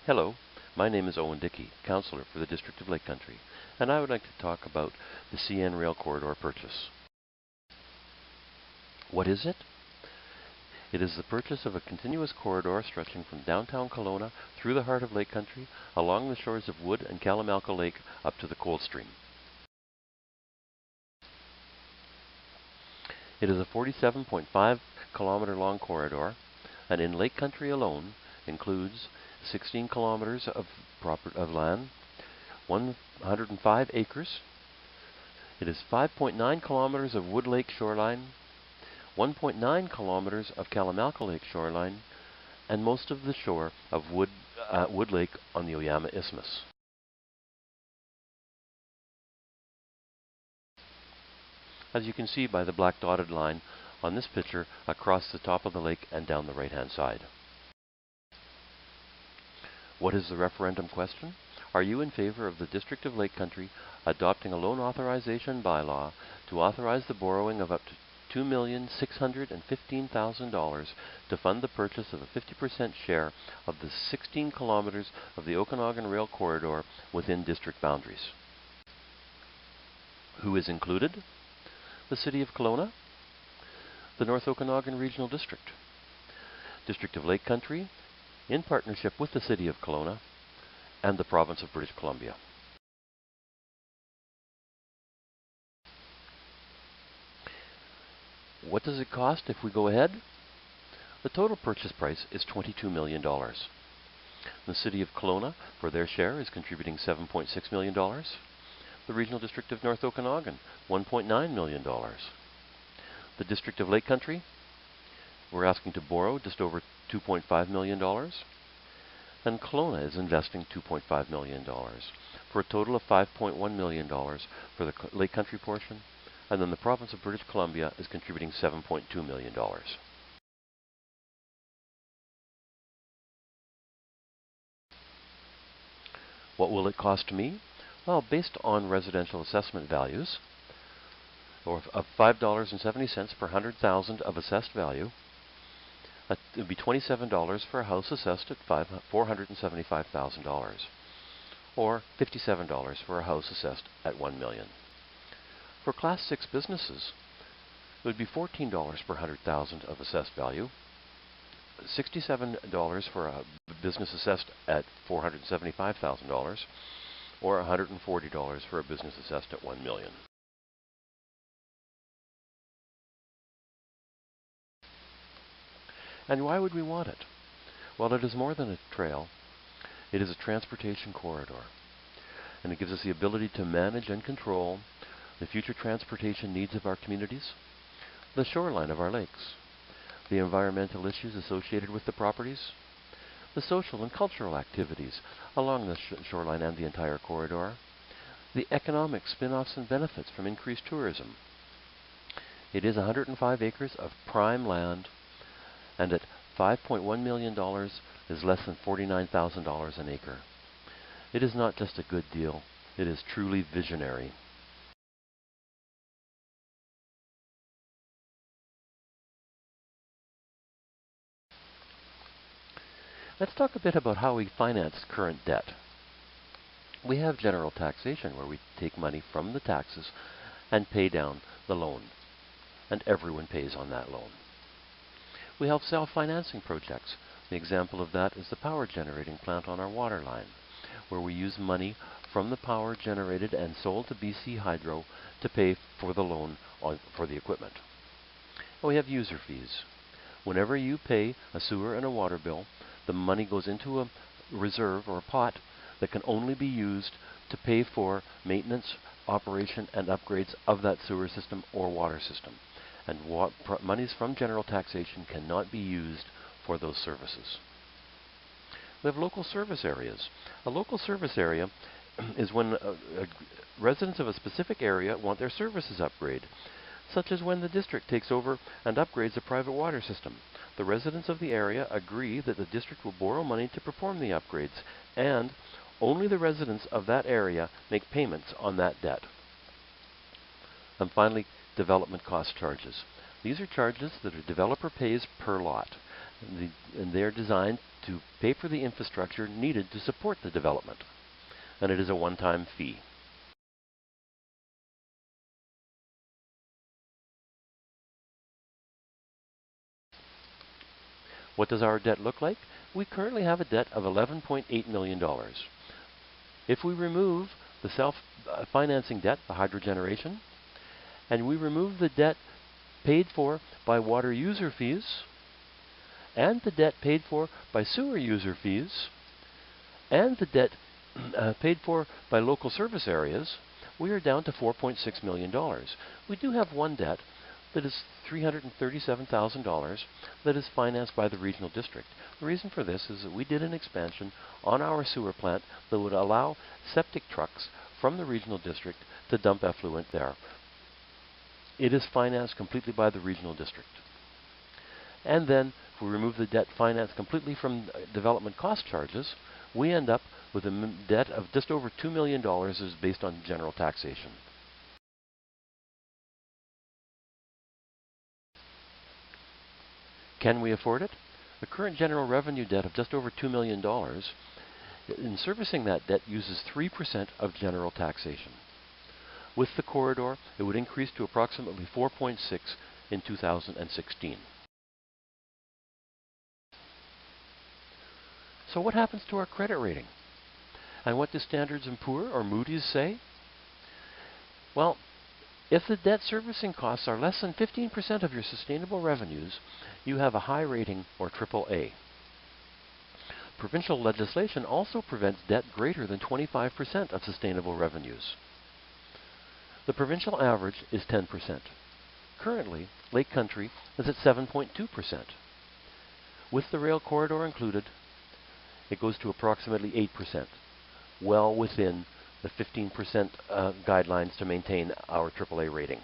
Hello, my name is Owen Dickie, Councillor for the District of Lake Country, and I would like to talk about the CN Rail Corridor purchase. What is it? It is the purchase of a continuous corridor stretching from downtown Kelowna through the heart of Lake Country, along the shores of Wood and Kalamalka Lake up to the Cold Stream. It is a 47.5 kilometer long corridor, and in Lake Country alone includes 16 kilometers of land, 105 acres. It is 5.9 kilometers of Wood Lake shoreline, 1.9 kilometers of Kalamalka Lake shoreline, and most of the shore of Wood Lake on the Oyama Isthmus. As you can see by the black dotted line on this picture across the top of the lake and down the right-hand side. What is the referendum question? Are you in favor of the District of Lake Country adopting a loan authorization bylaw to authorize the borrowing of up to $2,615,000 to fund the purchase of a 50% share of the 16 kilometers of the Okanagan Rail Corridor within district boundaries? Who is included? The City of Kelowna, the North Okanagan Regional District, District of Lake Country, in partnership with the City of Kelowna, and the Province of British Columbia. What does it cost if we go ahead? The total purchase price is $22 million. The City of Kelowna, for their share, is contributing $7.6 million. The Regional District of North Okanagan, $1.9 million. The District of Lake Country, we're asking to borrow just over $2.5 million. And Kelowna is investing $2.5 million, for a total of $5.1 million for the Lake Country portion. And then the Province of British Columbia is contributing $7.2 million. What will it cost me? Well, based on residential assessment values, or of $5.70 per 100,000 of assessed value, it would be $27 for a house assessed at $475,000, or $57 for a house assessed at $1 million. For Class 6 businesses, it would be $14 per 100,000 of assessed value, $67 for a business assessed at $475,000, or $140 for a business assessed at $1 million. And why would we want it? Well, it is more than a trail. It is a transportation corridor, and it gives us the ability to manage and control the future transportation needs of our communities, the shoreline of our lakes, the environmental issues associated with the properties, the social and cultural activities along the shoreline and the entire corridor, the economic spin-offs and benefits from increased tourism. It is 105 acres of prime land, and at $5.1 million is less than $49,000 an acre. It is not just a good deal, it is truly visionary. Let's talk a bit about how we finance current debt. We have general taxation, where we take money from the taxes and pay down the loan, and everyone pays on that loan. We have self-financing projects. The example of that is the power generating plant on our water line, where we use money from the power generated and sold to BC Hydro to pay for the loan for the equipment. And we have user fees. Whenever you pay a sewer and a water bill, the money goes into a reserve or a pot that can only be used to pay for maintenance, operation, and upgrades of that sewer system or water system. And monies from general taxation cannot be used for those services. We have local service areas. A local service area is when residents of a specific area want their services upgraded, such as when the district takes over and upgrades a private water system. The residents of the area agree that the district will borrow money to perform the upgrades, and only the residents of that area make payments on that debt. And finally, development cost charges. These are charges that a developer pays per lot, and they are designed to pay for the infrastructure needed to support the development, and it is a one-time fee. What does our debt look like? We currently have a debt of $11.8 million. If we remove the self-financing debt, the hydrogeneration, and we remove the debt paid for by water user fees, and the debt paid for by sewer user fees, and the debt paid for by local service areas, we are down to $4.6 million. We do have one debt that is $337,000 that is financed by the regional district. The reason for this is that we did an expansion on our sewer plant that would allow septic trucks from the regional district to dump effluent there. It is financed completely by the regional district. And then, if we remove the debt financed completely from development cost charges, we end up with a debt of just over $2 million is based on general taxation. Can we afford it? The current general revenue debt of just over $2 million, in servicing that debt uses 3% of general taxation. With the corridor, it would increase to approximately 4.6 in 2016. So what happens to our credit rating? And what do Standard & Poor's or Moody's say? Well, if the debt servicing costs are less than 15% of your sustainable revenues, you have a high rating or AAA. Provincial legislation also prevents debt greater than 25% of sustainable revenues. The provincial average is 10%. Currently, Lake Country is at 7.2%. With the rail corridor included, it goes to approximately 8%, well within the 15% guidelines to maintain our AAA rating.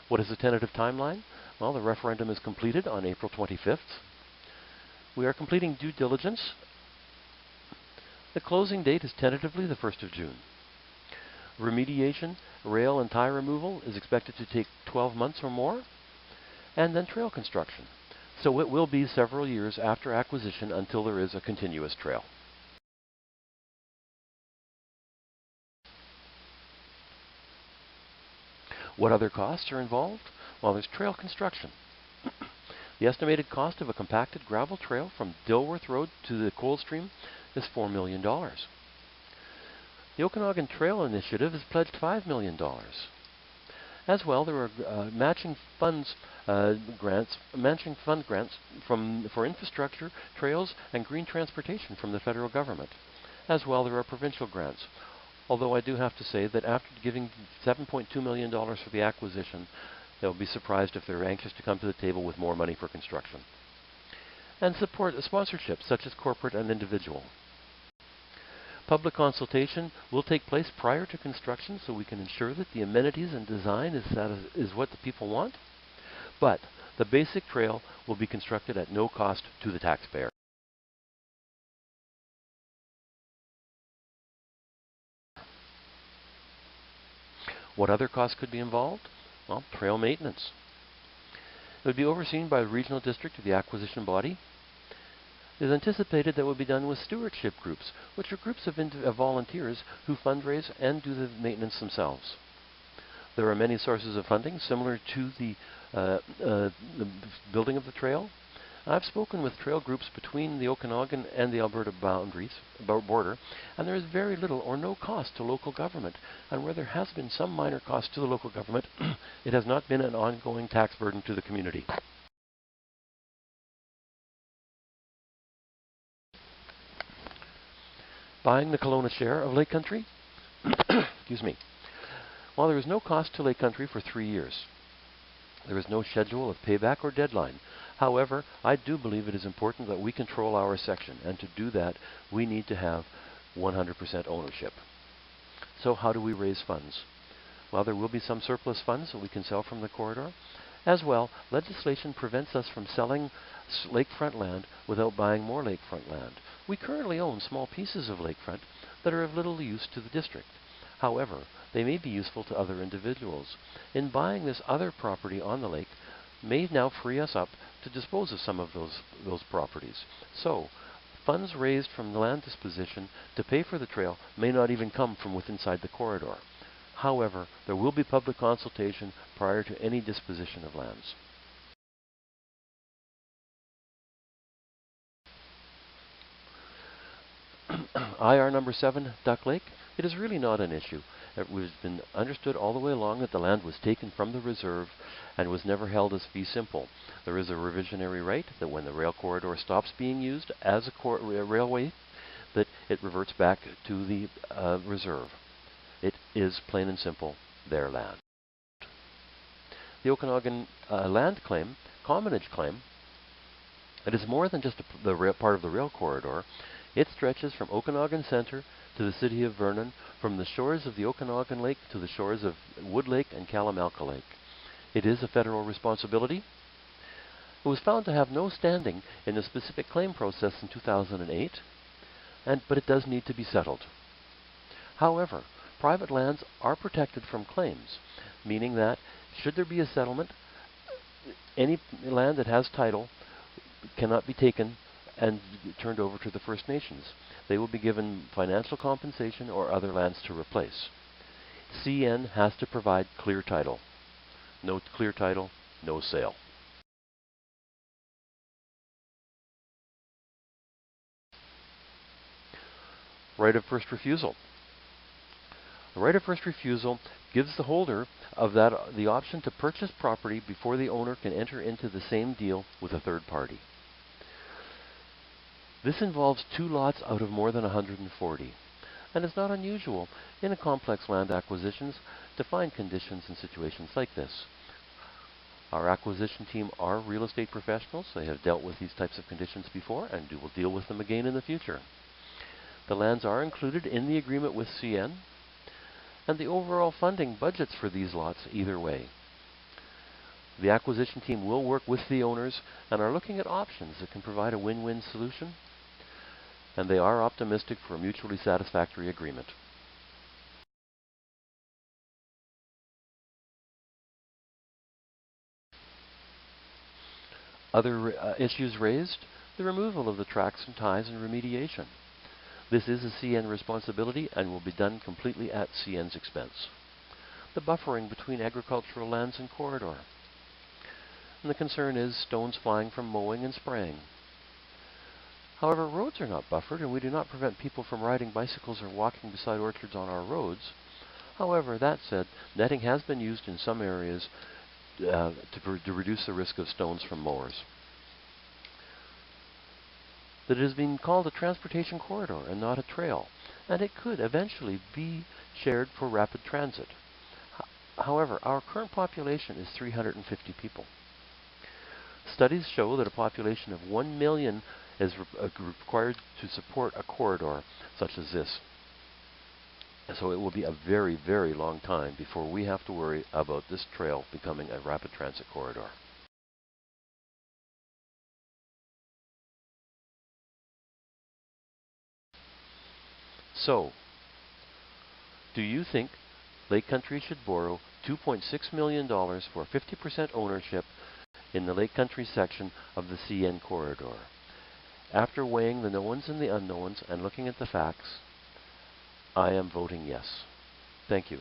What is the tentative timeline? Well, the referendum is completed on April 25th. We are completing due diligence. The closing date is tentatively the 1st of June. Remediation, rail and tie removal is expected to take 12 months or more, and then trail construction. So it will be several years after acquisition until there is a continuous trail. What other costs are involved? Well, there's trail construction. The estimated cost of a compacted gravel trail from Dilworth Road to the Coldstream is $4 million. The Okanagan Trail Initiative has pledged $5 million. As well, there are matching fund grants for infrastructure, trails, and green transportation from the federal government. As well, there are provincial grants. Although I do have to say that after giving $7.2 million for the acquisition, they'll be surprised if they're anxious to come to the table with more money for construction. And support sponsorships, such as corporate and individual. Public consultation will take place prior to construction so we can ensure that the amenities and design is what the people want. But the basic trail will be constructed at no cost to the taxpayer. What other costs could be involved? Well, trail maintenance. It would be overseen by the regional district of the acquisition body. It is anticipated that will be done with stewardship groups, which are groups of volunteers who fundraise and do the maintenance themselves. There are many sources of funding similar to the building of the trail. I've spoken with trail groups between the Okanagan and the Alberta border, and there is very little or no cost to local government. And where there has been some minor cost to the local government, it has not been an ongoing tax burden to the community. Buying the Kelowna share of Lake Country? Excuse me. While there is no cost to Lake Country for 3 years, there is no schedule of payback or deadline. However, I do believe it is important that we control our section, and to do that, we need to have 100% ownership. So how do we raise funds? Well, there will be some surplus funds that we can sell from the corridor. As well, legislation prevents us from selling lakefront land without buying more lakefront land. We currently own small pieces of lakefront that are of little use to the district. However, they may be useful to other individuals. In buying this other property on the lake may now free us up to dispose of some of those properties. So, funds raised from the land disposition to pay for the trail may not even come from within inside the corridor. However, there will be public consultation prior to any disposition of lands. IR number 7, Duck Lake. It is really not an issue. It was been understood all the way along that the land was taken from the reserve and was never held as fee simple. There is a revisionary right that when the rail corridor stops being used as a railway, that it reverts back to the reserve. It is plain and simple their land. The Okanagan land claim, commonage claim, it is more than just the part of the rail corridor. It stretches from Okanagan Centre to the city of Vernon, from the shores of the Okanagan Lake to the shores of Wood Lake and Kalamalka Lake. It is a federal responsibility. It was found to have no standing in the specific claim process in 2008, but it does need to be settled. However, private lands are protected from claims, meaning that should there be a settlement, any land that has title cannot be taken and turned over to the First Nations. They will be given financial compensation or other lands to replace. CN has to provide clear title. No clear title, no sale. Right of first refusal. The right of first refusal gives the holder of that the option to purchase property before the owner can enter into the same deal with a third party. This involves 2 lots out of more than 140, and is not unusual in complex land acquisitions to find conditions in situations like this. Our acquisition team are real estate professionals. They have dealt with these types of conditions before and will deal with them again in the future. The lands are included in the agreement with CN, and the overall funding budgets for these lots either way. The acquisition team will work with the owners and are looking at options that can provide a win-win solution, and they are optimistic for a mutually satisfactory agreement. Other issues raised: the removal of the tracks and ties and remediation. This is a CN responsibility and will be done completely at CN's expense. The buffering between agricultural lands and corridor. And the concern is stones flying from mowing and spraying. However, roads are not buffered, and we do not prevent people from riding bicycles or walking beside orchards on our roads. However, that said, netting has been used in some areas to reduce the risk of stones from mowers. That it has been called a transportation corridor and not a trail, and it could eventually be shared for rapid transit. However, our current population is 350 people. Studies show that a population of 1 million is required to support a corridor such as this. So it will be a very, very long time before we have to worry about this trail becoming a rapid transit corridor. So, do you think Lake Country should borrow $2.6 million for 50% ownership in the Lake Country section of the CN corridor? After weighing the knowns and the unknowns and looking at the facts, I am voting yes. Thank you.